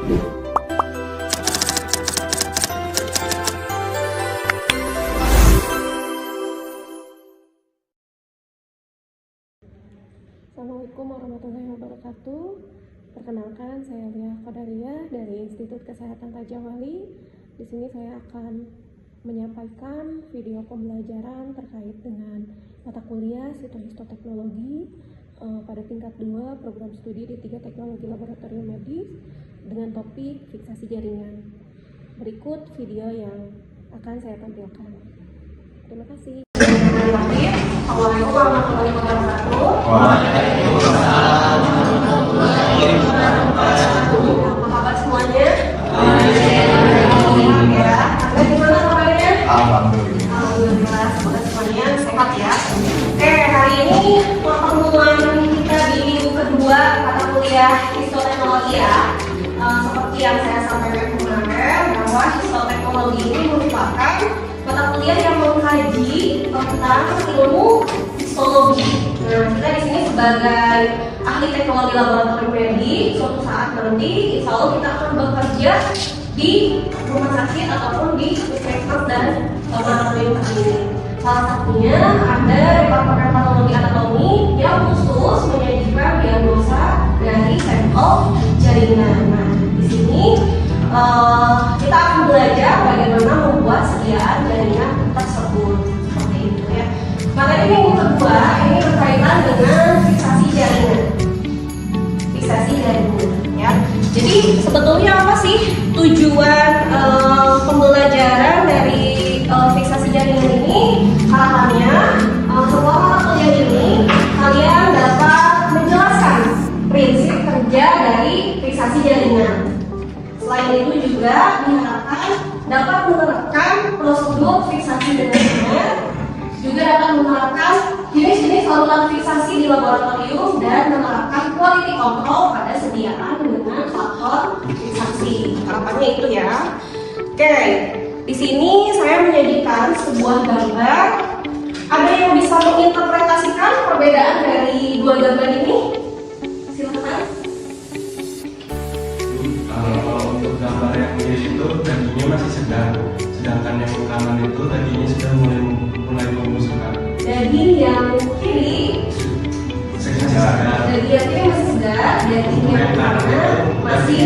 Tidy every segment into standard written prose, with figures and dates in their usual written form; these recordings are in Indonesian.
Assalamualaikum warahmatullahi wabarakatuh. Perkenalkan, saya Lia Kodaria dari Institut Kesehatan Raja Wali. Di sini saya akan menyampaikan video pembelajaran terkait dengan mata kuliah Sitohistoteknologi pada tingkat 2 program studi D3 Teknologi Laboratorium Medis dengan topik fiksasi jaringan. Berikut video yang akan saya tampilkan. Terima kasih. Assalamualaikum warahmatullahi wabarakatuh. Apa kabar semuanya? Ya, gimana kabarnya? Alhamdulillah, semoga semuanya sehat ya. Oke, hari ini pertemuan kita di minggu kedua mata kuliah histoteknologi ya. Seperti yang saya sampaikan kemarin, bahwa histoteknologi ini merupakan mata kuliah yang mengkaji tentang ilmu histologi. Nah, kita di sini sebagai ahli teknologi laboratorium medik, suatu saat nanti insya Allah kita akan bekerja di rumah sakit ataupun di puskesmas dan laboratorium ini. Salah satunya ada departemen patologi anatomi yang khusus menyajikan diagnosa dari sampel jaringan. Nah, di sini kita akan belajar bagaimana membuat sediaan jaringan tersebut seperti itu ya. Materi minggu kedua ini berkaitan dengan fiksasi jaringan. Fiksasi jaringan ya. Jadi sebetulnya apa sih tujuan pembelajaran dari fiksasi jaringan ini? Harapannya setelah mata kuliah ini kalian dapat menjelaskan prinsip kerja dari fiksasi jaringan. Selain itu juga diharapkan dapat menerapkan prosedur fiksasi dengan benar, juga dapat menerapkan jenis-jenis saluran fiksasi di laboratorium dan menerapkan quality control pada sediaan dengan faktor fiksasi. Harapannya itu ya. Oke, di sini saya menyajikan sebuah gambar. Ada yang bisa menginterpretasikan perbedaan dari dua gambar ini? Silakan. Untuk gambar yang kiri itu dagingnya masih segar, sedangkan yang kanan itu dagingnya sudah mulai membusukkan. Daging yang kiri Segar. daging yang kiri masih segar, daging yang kanan masih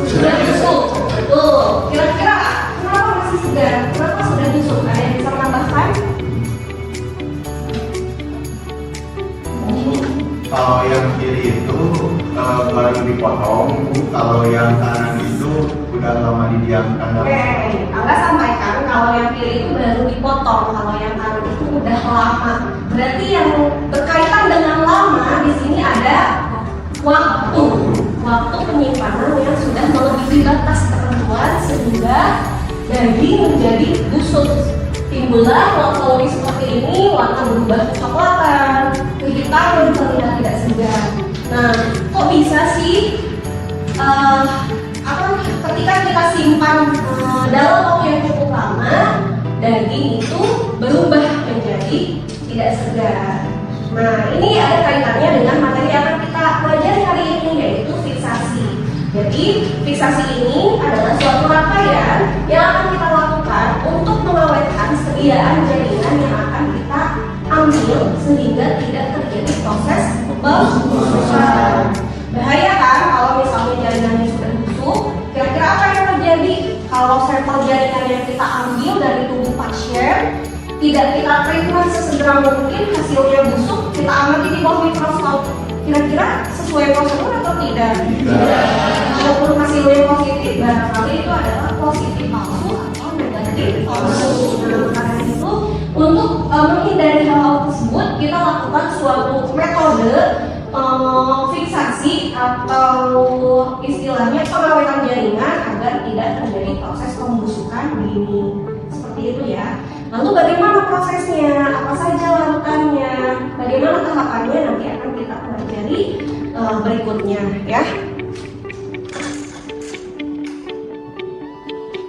sudah busuk. Betul. Kira-kira kenapa masih segar? Kenapa sudah busuk? Ada yang bisa menambahkan? Kalau yang kiri itu baru dipotong, kalau yang kanan itu udah lama didiamkan. Oke, Angga sampaikan kalau yang kiri itu baru dipotong, kalau yang kanan itu udah lama. Berarti yang berkaitan dengan lama di sini ada waktu penyimpanan yang sudah melebihi batas ketentuan sehingga daging menjadi busuk. Timbullah warna seperti ini, warna berubah kecoklatan, kehitaman, terlihat tidak segar. Nah, kok bisa sih? Ketika kita simpan dalam waktu yang cukup lama, daging itu berubah menjadi tidak segar. Nah, ini ada kaitannya dengan materi yang akan kita pelajari hari ini, yaitu fiksasi. Jadi, fiksasi ini adalah suatu rangkaian yang akan kita lakukan untuk mengawetkan sediaan jaringan yang akan kita ambil sehingga tidak terjadi proses pembusukan. Bahaya kan kalau misalnya jaringannya sudah busuk? Kira-kira apa yang terjadi kalau sampel jaringan yang kita ambil dari tubuh pasien tidak kita treatment sesegera mungkin, hasilnya busuk, kita amati di bawah mikroskop? Kira-kira sesuai prosedur atau tidak? Walaupun hasilnya positif, barangkali itu adalah positif palsu atau negatif palsu. Nah, karena itu untuk menghindari hal tersebut, kita lakukan suatu metode fiksasi atau istilahnya pengawetan jaringan agar tidak terjadi proses pembusukan dini. Seperti itu ya. Lalu bagaimana prosesnya? Apa saja larutannya? Bagaimana tahapannya? Nanti akan kita pelajari berikutnya ya.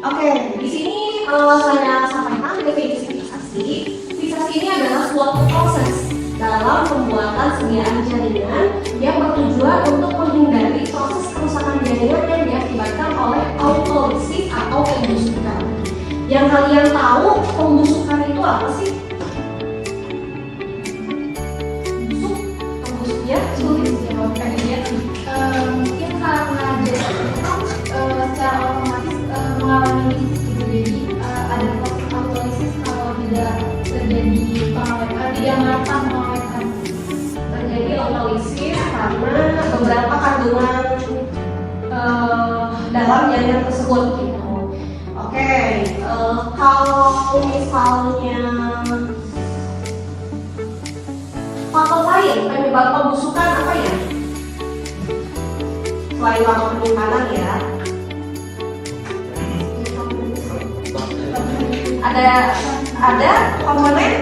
Oke, di sini saya sampaikan definisi fiksasi. Fiksasi ini adalah suatu proses dalam pembuatan sediaan jaringan yang bertujuan untuk menghindari proses kerusakan jaringan yang kalian tahu pembusukan itu apa sih? Pembusuknya sulit jawab kayaknya. Mungkin karena dia secara otomatis mengalami lisis gitu, jadi ada proses autolisis kalau tidak terjadi pengawetan, tidak melakukan pengawetan. Terjadi autolisis karena beberapa kandungan dalam jaringan tersebut gitu. Oke, kalau misalnya faktor lain penyebab pembusukan apa ya? Selain faktor penyimpanan ya, ada komponen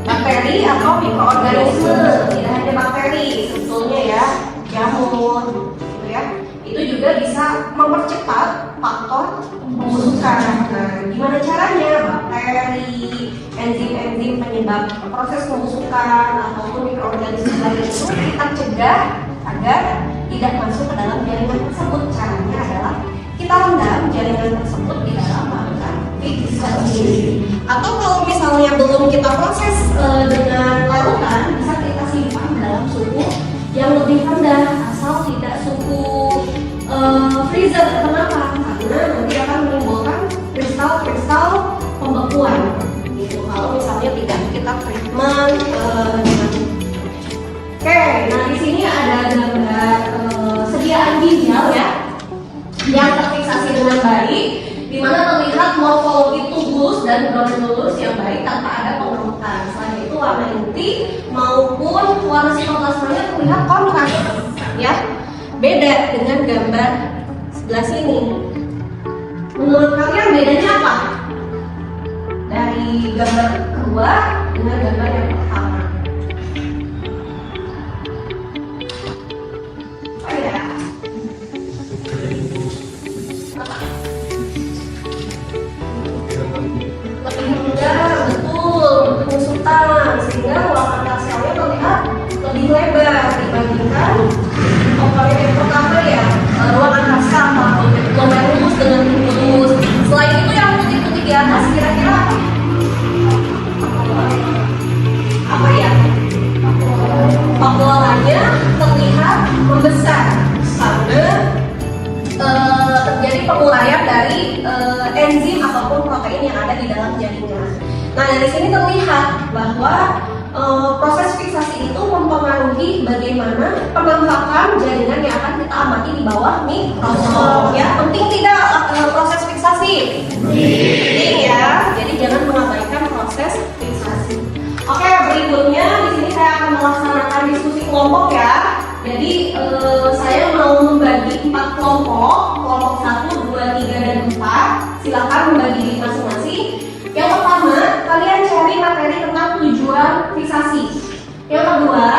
bakteri atau mikroorganisme. Tidak hanya bakteri sebetulnya ya, jamur gitu ya. Itu juga bisa mempercepat faktor pembusukan. Nah, gimana caranya? Bakteri, enzim-enzim penyebab proses pembusukan ataupun mikroorganisme lain itu kita cegah agar tidak masuk ke dalam jaringan tersebut. Caranya adalah kita rendam jaringan tersebut di dalam larutan fixasi. Atau kalau misalnya belum kita proses dengan larutan, bisa kita simpan dalam suhu yang lebih rendah, asal tidak suhu freezer. Kenapa? Karena nanti akan menimbulkan kristal-kristal pembekuan gitu kalau misalnya tidak kita treatment dengan. Oke, nah di sini ada gambar sediaan ginjal ya yang terfiksasi dengan baik, di mana terlihat morfologi tubulus dan granulus yang baik tanpa ada pengerukan. Selain itu warna inti maupun warna sitoplasmanya terlihat kontras ya, beda dengan gambar sebelah sini. Menurut kalian bedanya apa dari gambar kedua dengan gambar yang pertama? Oh ya, lebih mudah, betul, pengusutan, sehingga ruang antar selnya terlihat lebih lebar dibandingkan komponen yang pertama ya, ruang antar sel atau glomerulus dengan tubulus. Selain itu yang putih-putih di atas kira-kira apa ya? Vakuolanya terlihat membesar karena terjadi penguraian dari enzim ataupun protein yang ada di dalam jaringan. Nah, dari sini terlihat bahwa proses fiksasi itu mempengaruhi bagaimana penampakan jaringan yang akan kita amati di bawah mikroskop. Ya, penting tidak proses fiksasi? Penting ya. Jadi jangan mengabaikan proses fiksasi. Oke, berikutnya di sini saya akan melaksanakan diskusi kelompok ya. Jadi saya mau membagi 4 kelompok 1, 2, 3, dan 4. Silakan membagi diri masing-masing. Yang pertama, kalian cari materi tentang tujuan fiksasi. Yang kedua,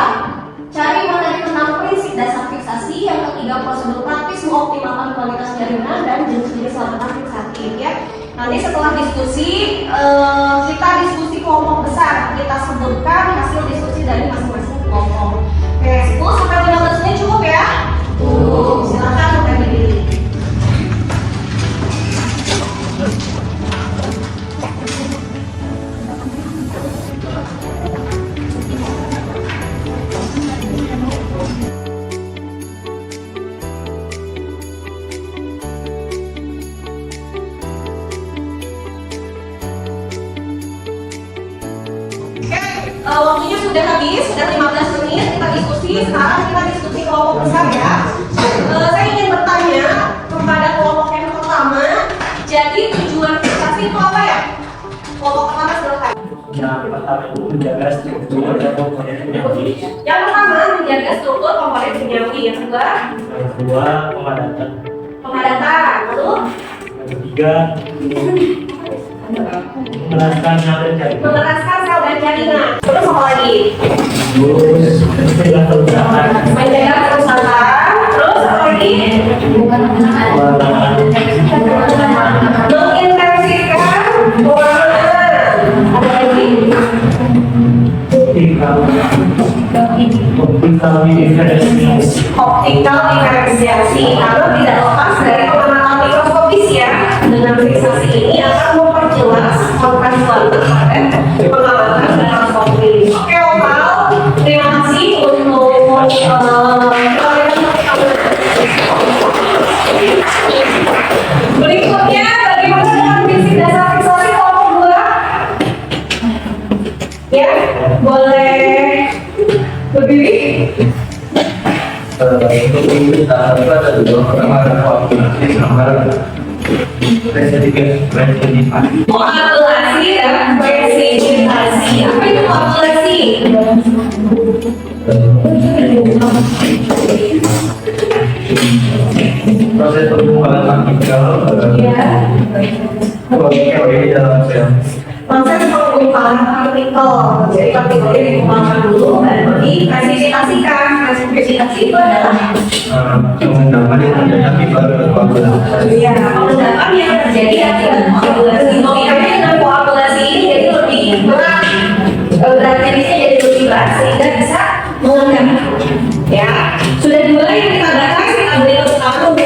cari materi tentang prinsip dasar fiksasi. Yang ketiga, prosedur praktis mengoptimalkan kualitas jaringan dan jenis-jenis larutan fiksatif ya. Nanti setelah diskusi, kita diskusi kelompok besar. Kita sebutkan hasil diskusi dari masing-masing kelompok. Oke, 10 sampai 15 menit cukup ya? Cukup. Silakan membagi diri. Waktunya sudah habis, sudah 15 menit kita diskusi. Sekarang kita diskusi kelompok besar ya. Saya ingin bertanya kepada kelompok yang pertama. Jadi tujuan fiksasi itu apa ya? Kelompok pertama silakan. Yang pertama itu menjaga struktur dan komponen benyawi. Yang pertama menjaga struktur komponen benyawi. Yang kedua Pemadatan. Lalu Yang ketiga memeraskan sel dan jaringan. memeraskan sel dan jaringan. Terus apa lagi? Terus mencegah kerusakan. Menjaga kerusakan. Terus apa lagi? Mengintensifkan pewarnaan. Apa lagi? Optikal diferensiasi. Karena tidak lepas dari pengamatan mikroskopis ya. Dengan fiksasi ini akan Berikutnya, bagaimana dengan prinsip dasar fiksasi kelompok 2? Ya, boleh berdiri. Untuk ini kita ada dua. Pertama ada koordinasi, sama presidensi. Koagulasi dan presidensi. Apa itu koagulasi? Proses pengumpulan partikel di dalam sel. Proses pengumpulan partikel. Jadi partikelnya dikumpulkan dulu, baru dipresentasikan. Presentasi itu adalah Pengendapan yang terjadi akibat koagulasi. ya, pengendapan yang terjadi akibat koagulasi. Logikanya dengan koagulasi ini jadi lebih berat, beratnya jadi lebih berat sehingga bisa mengendap. Ya, sudah dua yang kita bahas, kita beri tepuk tangan untuk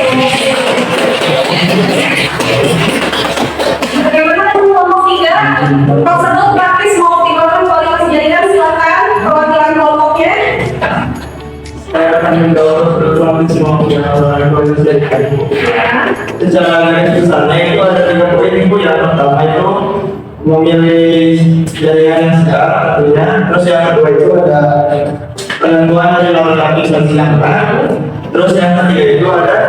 bagaimana dengan kelompok 3? Prosedur praktis mengoptimalkan kualitas jaringan, silakan perwakilan kelompoknya. Saya akan menjawab berbagai semua pertanyaan secara garis besarnya itu ada 3 poin ibu. Yang pertama itu memilih jaringan yang sedang artinya. Terus yang kedua itu ada penentuan dari lawan fiksasi yang tepat. Terus yang ketiga itu ada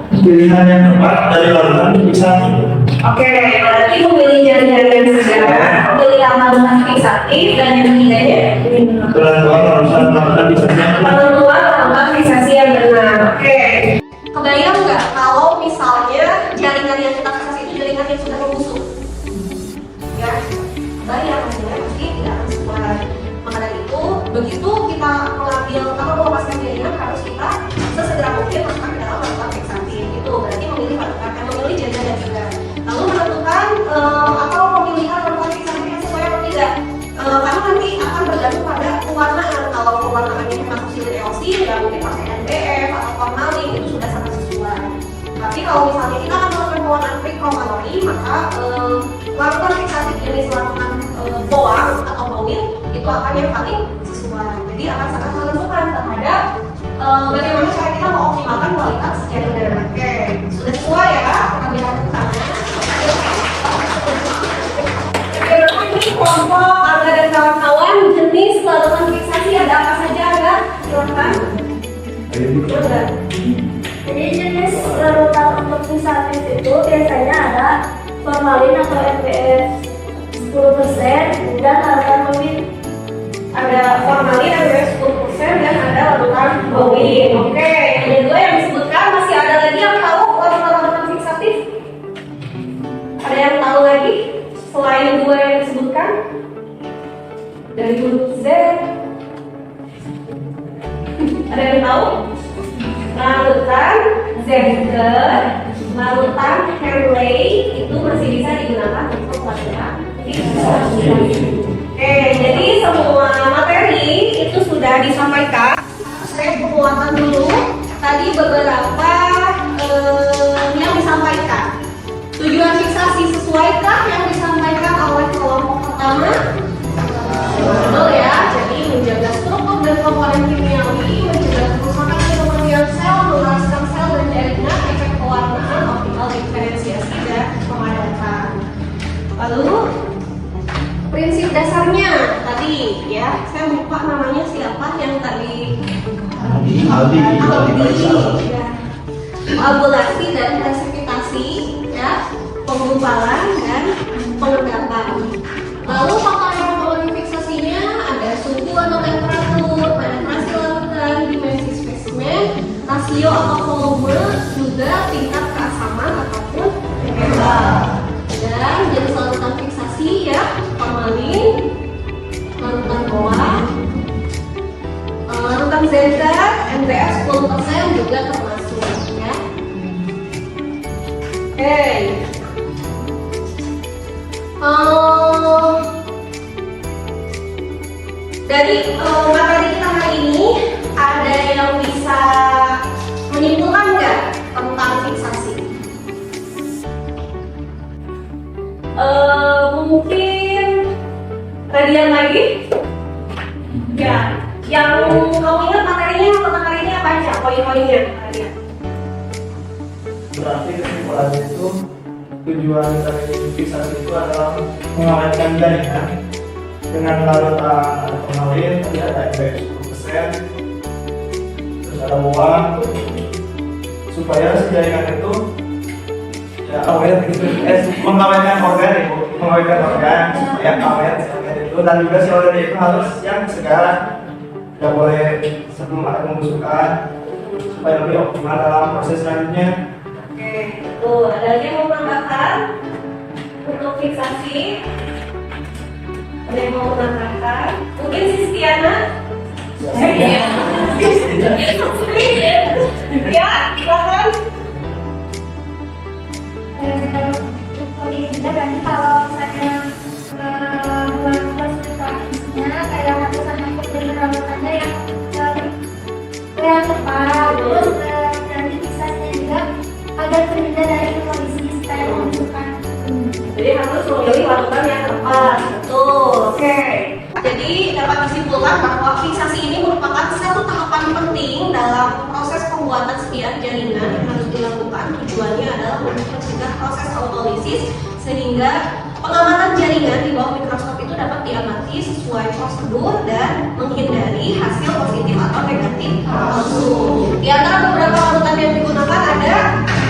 pilihan yang tepat dari lawan fiksasi. Oke, berarti memilih jaringan yang sedang, memilih lawan fiksatif, dan yang ketiganya Penentuan lawan fiksasi yang tepat. penentuan lawan fiksasi yang benar. Oke. Kebayang nggak kalau misalnya jaringan yang kita fiksasi itu jaringan yang sudah membusuk? Ya, kebayang hasilnya pasti tidak akan sesuai. Maka dari itu, begitu kita mengambil atau melepaskan jaringan, harus kita sesegera mungkin masukkan ke dalam lawan fiksatif. Itu berarti memilih jaringan yang juga. Lalu menentukan atau pemilihan lawan fiksatif yang sesuai atau tidak. Karena nanti akan bergantung pada pewarnaan. Kalau pewarnaannya memang fosil eosin, ya mungkin pakai NBF atau formalin, itu sudah sangat sesuai. Tapi kalau misalnya kita akan melakukan pewarnaan pre-chromalori, maka lakukan fiksasi jenis lakukan boang atau bowil itu akan yang paling sesuai. Jadi akan sangat menentukan terhadap bagaimana cara kita mengoptimalkan kualitas jaringan. Oke, sudah sesuai ya pengambilan keputusannya. Ini kelompok Angga dan kawan-kawan, jenis larutan fiksasi ada apa saja, Angga? Silakan. Jadi jenis larutan untuk fiksasi itu biasanya ada formalin atau NBF 10% dan larutan bowil. Ada formalin NBF 10% dan ada larutan bowil. Oke, yang kedua yang disebutkan, masih ada lagi yang tahu larutan fiksatif? Ada yang tahu lagi selain dua yang disebutkan? Dari huruf Z. Ada yang tahu? Larutan Zenker, larutan Henley itu masih bisa digunakan untuk larutan fiksasi. Oke, jadi semua materi itu sudah disampaikan. Saya penguatan dulu. Tadi beberapa yang disampaikan. Tujuan fiksasi sesuaikah yang disampaikan oleh kelompok pertama? Betul ya. Jadi menjaga struktur dan komponen kimiawi, mencegah kerusakan kemudian sel, meluruskan sel dan jaringan, efek pewarnaan, optimal diferensiasi dan pemadatan. Lalu prinsip dasarnya tadi ya, saya lupa namanya siapa yang tadi. Aldi. Ya. Koagulasi dan presipitasi, ya, penggumpalan dan pengendapan. Lalu faktor yang mempengaruhi fiksasinya ada suhu atau temperatur, penetrasi larutan, dimensi spesimen, rasio atau volume, juga tingkat keasaman ataupun pH. Dan jenis larutan fiksasi ya, formalin, larutan boang, larutan Zenker, NBF 10% juga termasuk ya. Oke. Dari materi kita hari ini, ada yang bisa menyimpulkan nggak tentang fiksasi? Mungkin radian lagi? Ya, yang kamu ingat materinya tentang hari ini apa aja? Poin-poinnya radian. Berarti kesimpulannya itu tujuan dari fiksasi itu adalah mengawetkan jaringan dengan larutan atau pengawet. Tadi ada MBF 10%, terus ada uang supaya si jaringan itu ya awet gitu, mengawetkan organ itu, mengawetkan organ supaya awet itu, dan juga si organ itu harus yang segar, tidak boleh sebelum ada pembusukan supaya lebih optimal dalam proses selanjutnya. Oke, tuh ada lagi yang mau menambahkan untuk fiksasi? Ada yang mau menambahkan? Mungkin Sistiana? Ya, silakan. Berarti kalau misalnya buat prosesnya kayak harus ada perawatannya yang tepat, terus nanti fiksasinya juga agar terhindar dari kondisi supaya menunjukkan. Jadi harus memilih larutan yang tepat. Betul. Oke. Jadi dapat disimpulkan bahwa fiksasi ini merupakan satu tahapan penting dalam proses pembuatan sekian jaringan yang harus dilakukan. Tujuannya adalah untuk mencegah proses autolisis sehingga pengamatan jaringan di bawah mikroskop itu dapat diamati sesuai prosedur dan menghindari hasil positif atau negatif langsung. Di antara beberapa larutan yang digunakan ada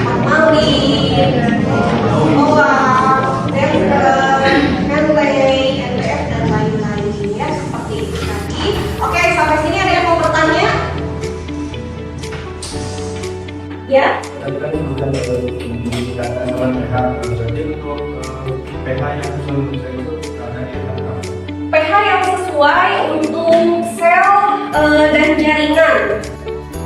formalin, bawang, dendron, merley, NPF dan lain-lain ya, seperti itu tadi. Oke, sampai sini ada yang mau bertanya? Ya? Tadi kan bukan dikatakan dengan pH, berarti untuk pH yang sesuai untuk sel itu ada yang berapa? pH yang sesuai untuk sel dan jaringan.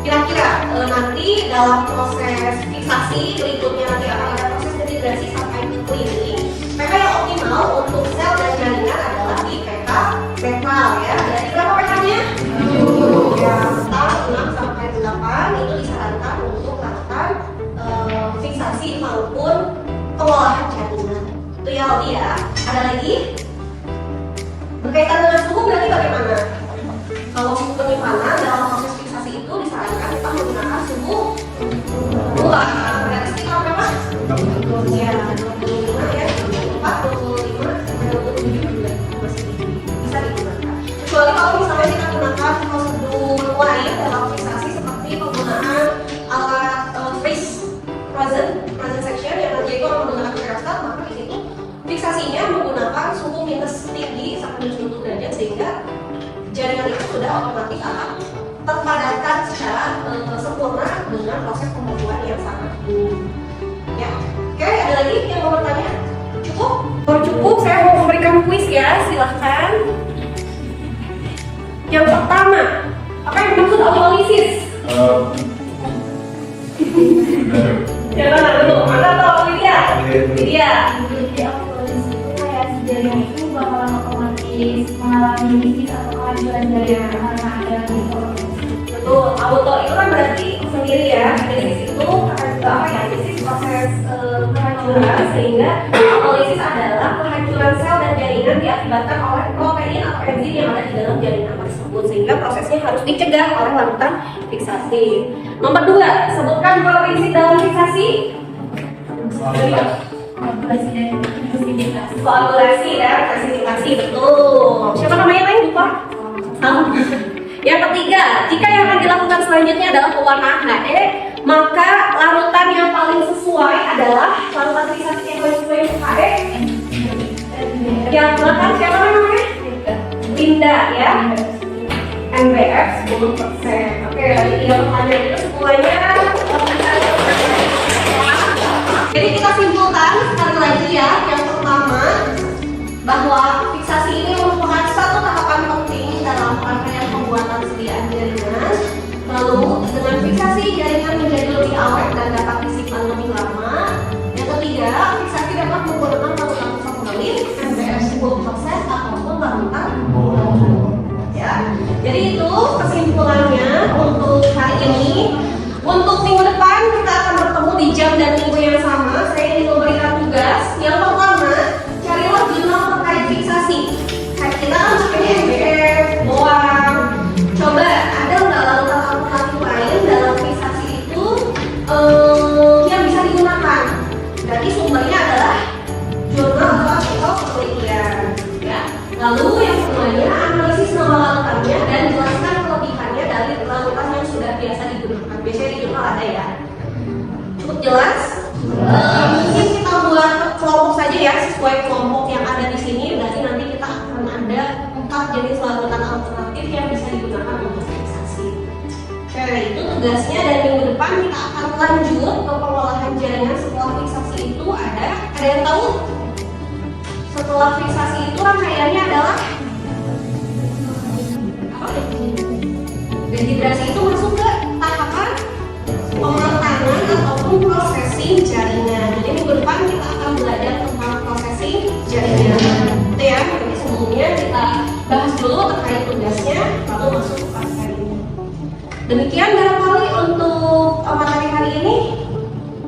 Kira-kira nanti dalam proses fiksasi berikutnya nanti akan ada proses dehidrasi sampai ke cleaning. pH yang optimal untuk sel dan jaringan adalah di pH netral ya. Dari berapa pH-nya? Ya, sekitar 6 sampai 8 itu disarankan untuk lakukan fiksasi maupun pengolahan jaringan. Itu ya Aldi ya. Ada lagi? Berkaitan dengan suhu berarti bagaimana? Kalau suhu penyimpanan dalam proses fiksasi itu disarankan kita menggunakan suhu 2. Berarti sekitar berapa? Ya, 25 ya, 24, 25, 27 masih bisa digunakan. Kecuali kalau misalnya kita gunakan prosedur lain dalam fiksasi seperti penggunaan alat frozen section yang nanti itu menggunakan termostat, maka di situ fiksasinya menggunakan suhu minus tinggi sampai 70 derajat sehingga jaringan itu sudah otomatis akan terpadatkan secara sempurna dengan proses pembuatan yang sangat dulu. Ya, oke, ada lagi yang mau bertanya? Cukup? Kalau cukup, saya mau memberikan kuis ya, silahkan. Yang pertama, apa yang dimaksud autolisis? Ya mana dulu? Mana tahu Lydia? Lydia. Jadi autolisis itu kayak si jaringan itu bakalan otomatis mengalami lisis atau kehancuran jaringan karena ada mikroorganisme. Betul, auto itu kan berarti sendiri ya. Lisis itu apa ya? Lisis proses kehancuran sehingga autolisis adalah kehancuran sel dan jaringan diakibatkan oleh protein atau enzim yang ada di dalam jaringan tersebut sehingga prosesnya harus dicegah oleh larutan fiksasi. Nomor 2, sebutkan dua prinsip dalam fiksasi. Koagulasi dan klasifikasi, betul. Siapa namanya tadi lupa? Yang ketiga, jika yang akan dilakukan selanjutnya adalah pewarnaan HE, maka larutan yang paling sesuai adalah larutan fiksasi yang paling sesuai untuk HE. Yang belakang siapa namanya? Linda ya. NBF 10%. Oke, yang pertanyaan itu semuanya. Jadi kita simpulkan sekali lagi ya, yang pertama bahwa fiksasi ini merupakan satu tahapan penting dalam rangkaian pembuatan sediaan jaringan. Lalu dengan fiksasi jaringan menjadi lebih awet dan dapat disimpan lebih lama. Yang ketiga, fiksasi dapat menggunakan larutan formalin, NBF 10% ataupun larutan ya. Jadi itu kesimpulannya untuk hari ini. Untuk minggu depan kita akan bertemu di jam dan minggu yang sama. Saya ingin memberikan tugas. Yang pertama, carilah jurnal terkait fiksasi. Kita kan pakainya MBF, boang. Coba ada nggak larutan alternatif lain dalam fiksasi itu yang bisa digunakan Jelas? Mungkin kita buat kelompok saja ya, sesuai kelompok yang ada di sini. Berarti nanti kita akan ada 4 jenis larutan alternatif yang bisa digunakan untuk fiksasi. Karena itu tugasnya, dan minggu depan kita akan lanjut ke pengolahan jaringan setelah fiksasi itu ada yang tahu? Setelah fiksasi itu rangkaiannya adalah apa? Dehidrasi itu masuk ke tahapan pematangan ataupun processing jaringan. Jadi minggu depan kita akan belajar tentang processing jaringan. Itu ya, jadi sebelumnya kita bahas dulu terkait tugasnya, lalu masuk ke prakteknya. Demikian barangkali untuk materi hari ini.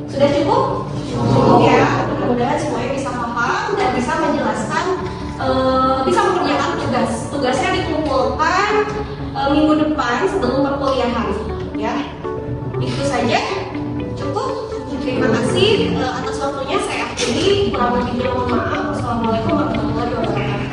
Sudah cukup? Cukup ya. Mudah-mudahan semuanya bisa paham dan bisa menjelaskan, bisa mengerjakan tugas. Tugasnya dikumpulkan minggu depan sebelum perkuliahan. Ya, itu saja. Cukup. Terima kasih atas waktunya. Saya akhiri. Kurang lebihnya mohon maaf. Wassalamualaikum warahmatullahi wabarakatuh.